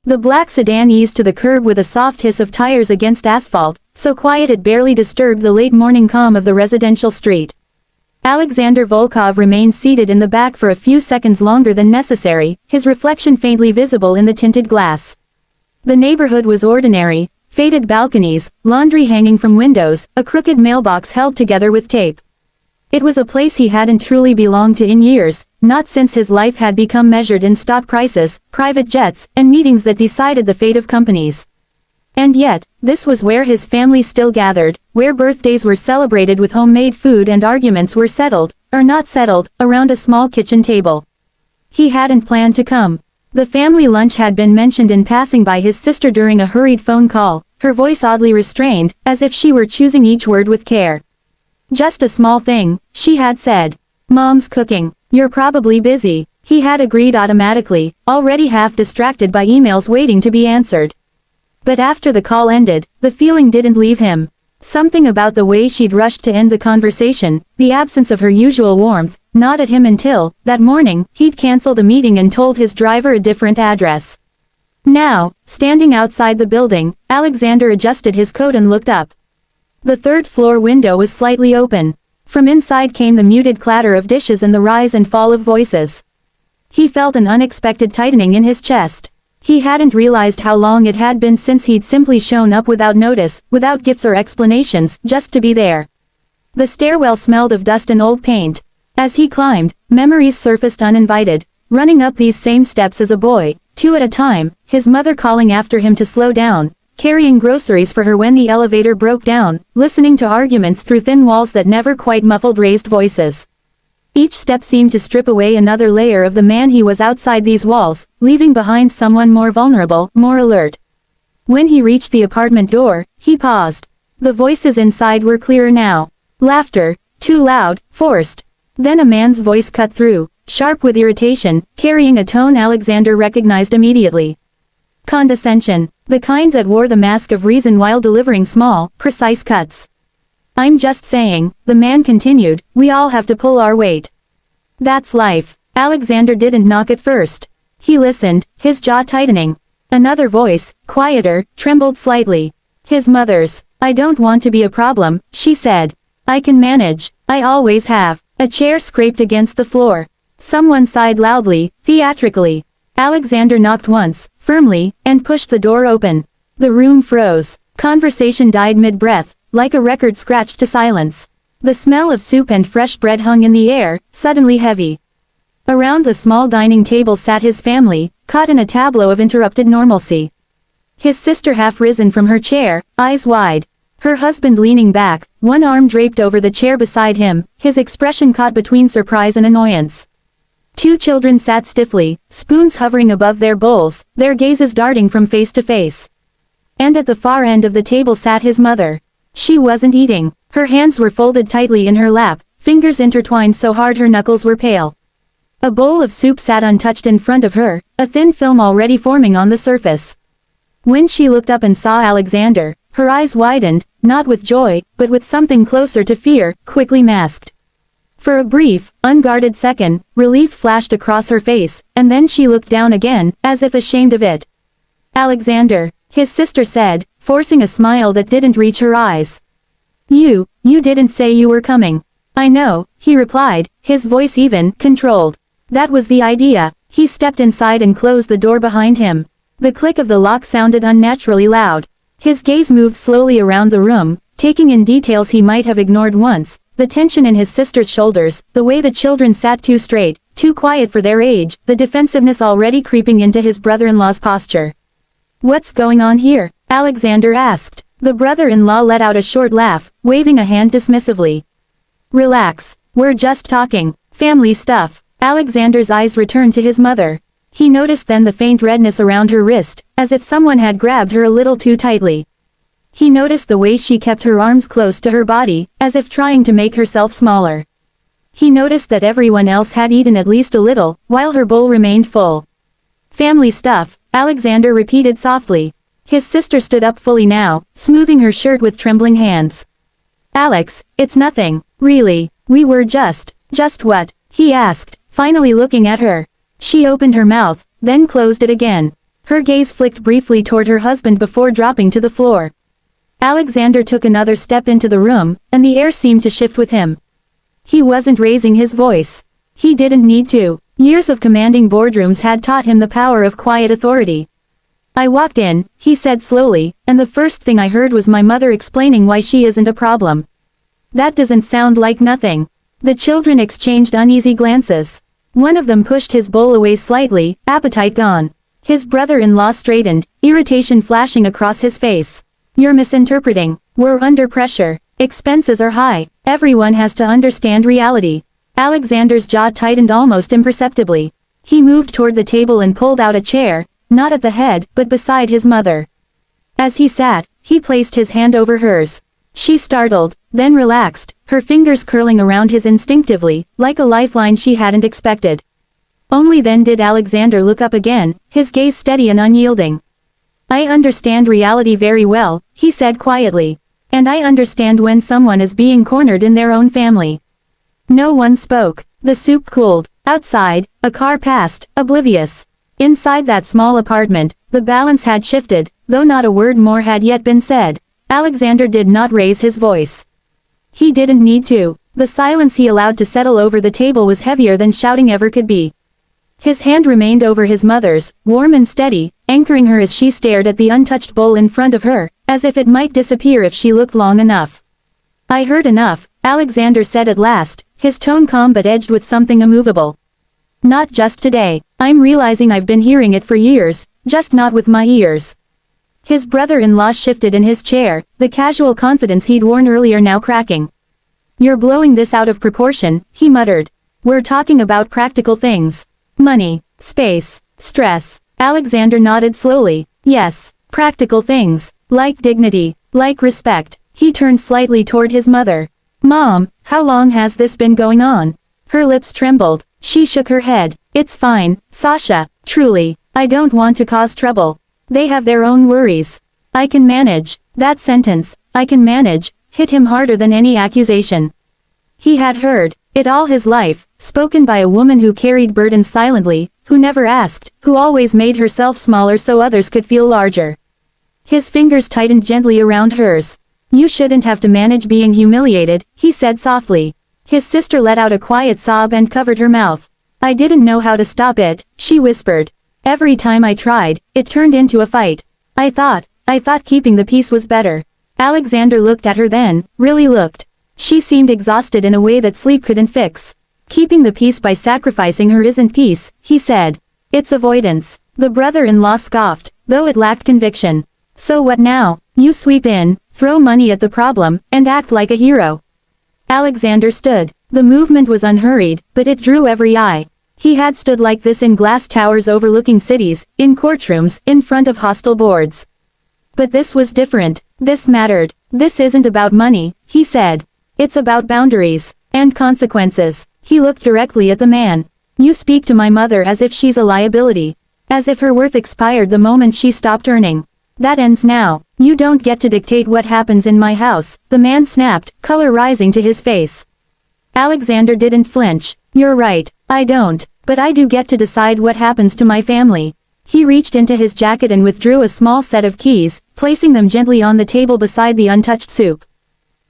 The black sedan eased to the curb with a soft hiss of tires against asphalt, so quiet it barely disturbed the late morning calm of the residential street. Alexander Volkov remained seated in the back for a few seconds longer than necessary, his reflection faintly visible in the tinted glass. The neighborhood was ordinary: faded balconies, laundry hanging from windows, a crooked mailbox held together with tape. It was a place he hadn't truly belonged to in years, not since his life had become measured in stock prices, private jets, and meetings that decided the fate of companies. And yet, this was where his family still gathered, where birthdays were celebrated with homemade food and arguments were settled, or not settled, around a small kitchen table. He hadn't planned to come. The family lunch had been mentioned in passing by his sister during a hurried phone call, her voice oddly restrained, as if she were choosing each word with care. "Just a small thing," she had said. "Mom's cooking. You're probably busy." He had agreed automatically, already half distracted by emails waiting to be answered. But after the call ended, the feeling didn't leave him. Something about the way she'd rushed to end the conversation, the absence of her usual warmth, not at him until, that morning, he'd canceled a meeting and told his driver a different address. Now, standing outside the building, Alexander adjusted his coat and looked up. The third-floor window was slightly open. From inside came the muted clatter of dishes and the rise and fall of voices. He felt an unexpected tightening in his chest. He hadn't realized how long it had been since he'd simply shown up without notice, without gifts or explanations, just to be there. The stairwell smelled of dust and old paint. As he climbed, memories surfaced uninvited, running up these same steps as a boy, 2 at a time, his mother calling after him to slow down, carrying groceries for her when the elevator broke down, listening to arguments through thin walls that never quite muffled raised voices. Each step seemed to strip away another layer of the man he was outside these walls, leaving behind someone more vulnerable, more alert. When he reached the apartment door, he paused. The voices inside were clearer now. Laughter, too loud, forced. Then a man's voice cut through, sharp with irritation, carrying a tone Alexander recognized immediately. Condescension, the kind that wore the mask of reason while delivering small, precise cuts. "I'm just saying," the man continued, "we all have to pull our weight. That's life." Alexander didn't knock at first. He listened, his jaw tightening. Another voice, quieter, trembled slightly. His mother's. "I don't want to be a problem," she said. "I can manage. I always have." A chair scraped against the floor. Someone sighed loudly, theatrically. Alexander knocked once, firmly, and pushed the door open. The room froze. Conversation died mid-breath, like a record scratched to silence. The smell of soup and fresh bread hung in the air, suddenly heavy. Around the small dining table sat his family, caught in a tableau of interrupted normalcy. His sister half risen from her chair, eyes wide. Her husband leaning back, one arm draped over the chair beside him, his expression caught between surprise and annoyance. 2 children sat stiffly, spoons hovering above their bowls, their gazes darting from face to face. And at the far end of the table sat his mother. She wasn't eating. Her hands were folded tightly in her lap, fingers intertwined so hard her knuckles were pale. A bowl of soup sat untouched in front of her, a thin film already forming on the surface. When she looked up and saw Alexander, her eyes widened, not with joy, but with something closer to fear, quickly masked. For a brief, unguarded second, relief flashed across her face, and then she looked down again, as if ashamed of it. "Alexander," his sister said, forcing a smile that didn't reach her eyes. You didn't say you were coming." "I know," he replied, his voice even, controlled. "That was the idea." He stepped inside and closed the door behind him. The click of the lock sounded unnaturally loud. His gaze moved slowly around the room, taking in details he might have ignored once, the tension in his sister's shoulders, the way the children sat too straight, too quiet for their age, the defensiveness already creeping into his brother-in-law's posture. "What's going on here?" Alexander asked. The brother-in-law let out a short laugh, waving a hand dismissively. "Relax. We're just talking. Family stuff." Alexander's eyes returned to his mother. He noticed then the faint redness around her wrist, as if someone had grabbed her a little too tightly. He noticed the way she kept her arms close to her body, as if trying to make herself smaller. He noticed that everyone else had eaten at least a little, while her bowl remained full. "Family stuff," Alexander repeated softly. His sister stood up fully now, smoothing her shirt with trembling hands. "Alex, it's nothing, really. We were just what?" he asked, finally looking at her. She opened her mouth, then closed it again. Her gaze flicked briefly toward her husband before dropping to the floor. Alexander took another step into the room, and the air seemed to shift with him. He wasn't raising his voice. He didn't need to. Years of commanding boardrooms had taught him the power of quiet authority. I walked in, he said slowly, and the first thing I heard was my mother explaining why she isn't a problem. That doesn't sound like nothing. The children exchanged uneasy glances. One of them pushed his bowl away slightly, appetite gone. His brother-in-law straightened, irritation flashing across his face. You're misinterpreting. We're under pressure. Expenses are high. Everyone has to understand reality. Alexander's jaw tightened almost imperceptibly. He moved toward the table and pulled out a chair, not at the head, but beside his mother. As he sat, he placed his hand over hers. She startled, then relaxed, her fingers curling around his instinctively, like a lifeline she hadn't expected. Only then did Alexander look up again, his gaze steady and unyielding. I understand reality very well, he said quietly. And I understand when someone is being cornered in their own family. No one spoke. The soup cooled. Outside, a car passed, oblivious. Inside that small apartment, the balance had shifted, though not a word more had yet been said. Alexander did not raise his voice. He didn't need to. The silence he allowed to settle over the table was heavier than shouting ever could be. His hand remained over his mother's, warm and steady, anchoring her as she stared at the untouched bowl in front of her, as if it might disappear if she looked long enough. I heard enough, Alexander said at last, his tone calm but edged with something immovable. Not just today. I'm realizing I've been hearing it for years, just not with my ears. His brother-in-law shifted in his chair, the casual confidence he'd worn earlier now cracking. You're blowing this out of proportion, he muttered. We're talking about practical things. Money, space, stress. Alexander nodded slowly. Yes, practical things, like dignity, like respect. He turned slightly toward his mother. Mom, how long has this been going on? Her lips trembled. She shook her head. It's fine, Sasha, truly. I don't want to cause trouble. They have their own worries. I can manage. That sentence, I can manage, hit him harder than any accusation. He had heard it all his life, spoken by a woman who carried burdens silently, who never asked, who always made herself smaller so others could feel larger. His fingers tightened gently around hers. You shouldn't have to manage being humiliated, he said softly. His sister let out a quiet sob and covered her mouth. I didn't know how to stop it, she whispered. Every time I tried, it turned into a fight. I thought keeping the peace was better. Alexander looked at her then, really looked. She seemed exhausted in a way that sleep couldn't fix. Keeping the peace by sacrificing her isn't peace, he said. It's avoidance. The brother-in-law scoffed, though it lacked conviction. So what now? You sweep in, throw money at the problem, and act like a hero. Alexander stood. The movement was unhurried, but it drew every eye. He had stood like this in glass towers overlooking cities, in courtrooms, in front of hostile boards. But this was different. This mattered. This isn't about money, he said. It's about boundaries. And consequences. He looked directly at the man. You speak to my mother as if she's a liability. As if her worth expired the moment she stopped earning. That ends now. You don't get to dictate what happens in my house, the man snapped, color rising to his face. Alexander didn't flinch. You're right, I don't. But I do get to decide what happens to my family. He reached into his jacket and withdrew a small set of keys, placing them gently on the table beside the untouched soup.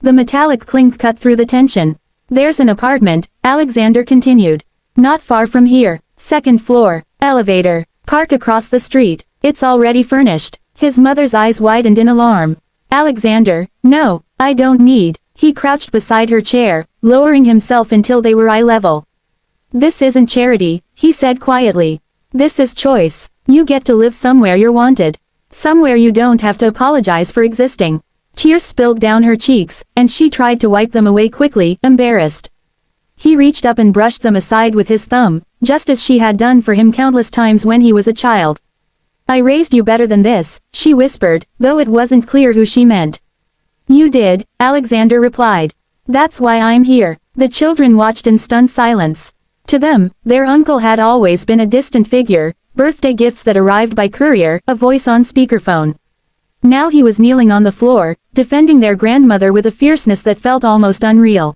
The metallic clink cut through the tension. There's an apartment, Alexander continued. Not far from here. Second floor. Elevator. Park across the street. It's already furnished. His mother's eyes widened in alarm. Alexander, no, I don't need. He crouched beside her chair, lowering himself until they were eye level. This isn't charity, he said quietly. This is choice. You get to live somewhere you're wanted. Somewhere you don't have to apologize for existing. Tears spilled down her cheeks, and she tried to wipe them away quickly, embarrassed. He reached up and brushed them aside with his thumb, just as she had done for him countless times when he was a child. I raised you better than this, she whispered, though it wasn't clear who she meant. You did, Alexander replied. That's why I'm here. The children watched in stunned silence. To them, their uncle had always been a distant figure, birthday gifts that arrived by courier, a voice on speakerphone. Now he was kneeling on the floor, defending their grandmother with a fierceness that felt almost unreal.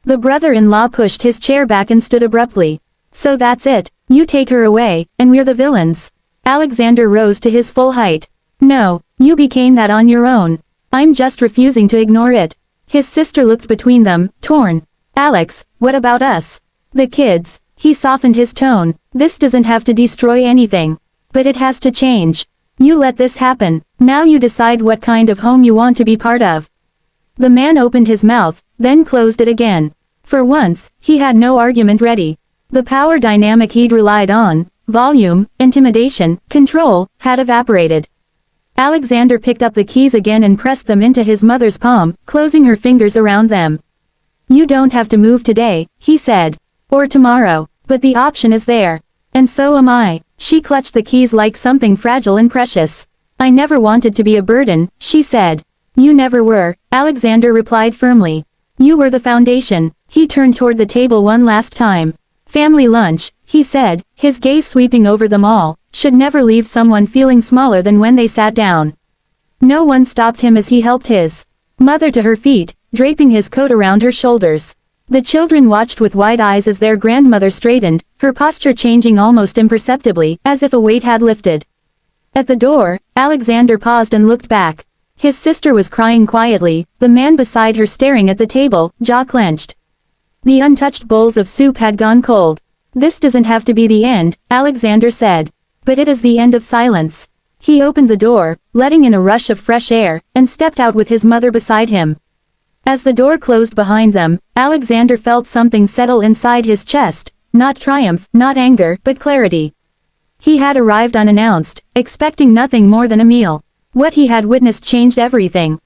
The brother-in-law pushed his chair back and stood abruptly. So that's it, you take her away, and we're the villains. Alexander rose to his full height. No, you became that on your own. I'm just refusing to ignore it. His sister looked between them, torn. Alex, what about us? The kids. He softened his tone. This doesn't have to destroy anything. But it has to change. You let this happen. Now you decide what kind of home you want to be part of. The man opened his mouth, then closed it again. For once, he had no argument ready. The power dynamic he'd relied on, volume, intimidation, control, had evaporated. Alexander picked up the keys again and pressed them into his mother's palm, closing her fingers around them. You don't have to move today, he said. Or tomorrow. But the option is there. And so am I. She clutched the keys like something fragile and precious. I never wanted to be a burden, she said. You never were, Alexander replied firmly. You were the foundation. He turned toward the table one last time. Family lunch, he said, his gaze sweeping over them all, should never leave someone feeling smaller than when they sat down. No one stopped him as he helped his mother to her feet, draping his coat around her shoulders. The children watched with wide eyes as their grandmother straightened, her posture changing almost imperceptibly, as if a weight had lifted. At the door, Alexander paused and looked back. His sister was crying quietly, the man beside her staring at the table, jaw clenched. The untouched bowls of soup had gone cold. This doesn't have to be the end, Alexander said. But it is the end of silence. He opened the door, letting in a rush of fresh air, and stepped out with his mother beside him. As the door closed behind them, Alexander felt something settle inside his chest, not triumph, not anger, but clarity. He had arrived unannounced, expecting nothing more than a meal. What he had witnessed changed everything.